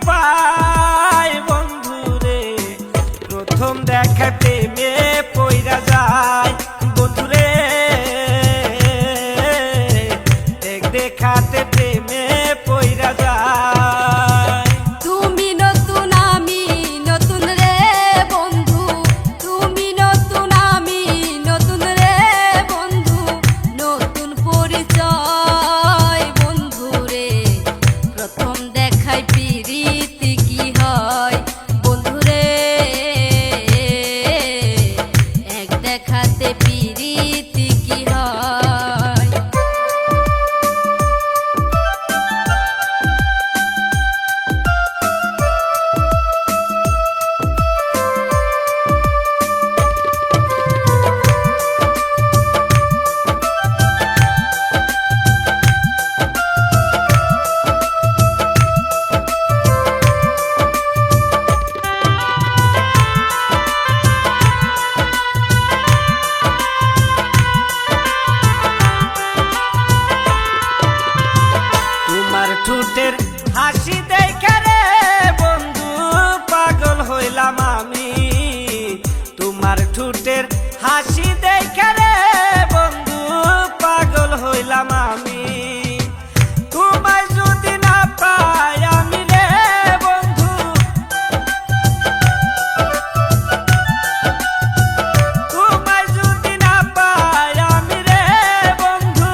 পাই বন্ধুরে, প্রথম দেখা প্রেমে পইরা যায় বন্ধুরে, দেখাতে প্রেমে পইরা যায়। তুমি নতুন আমি নতুন রে বন্ধু, তুমি নতুন আমি নতুন রে বন্ধু, নতুন পরিচয় বন্ধু রে, প্রথম দেখায় প্রীতি কি হয় বন্ধু রে, এক দেখাতে প্রীতি কি হয়। ঠোঁটের হাসি দেখে রে বন্ধু পাগল হইলাম আমি, তোমার ঠোঁটের হাসি দেখে রে বন্ধু পাগল হইলাম আমি, তোমায় যদি না পাই আমি রে বন্ধু, তোমায় যদি না পাই আমি রে বন্ধু,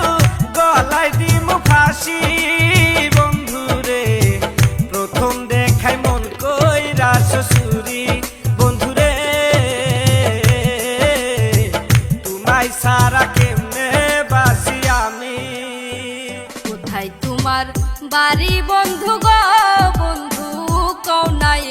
গলায় দিমু ফাঁসি শ্বশুরি বন্ধুরে, তোমায় সারা কেমনে বাসি আমি। কোথায় তোমার বাড়ি বন্ধু গো বন্ধু, কও নাই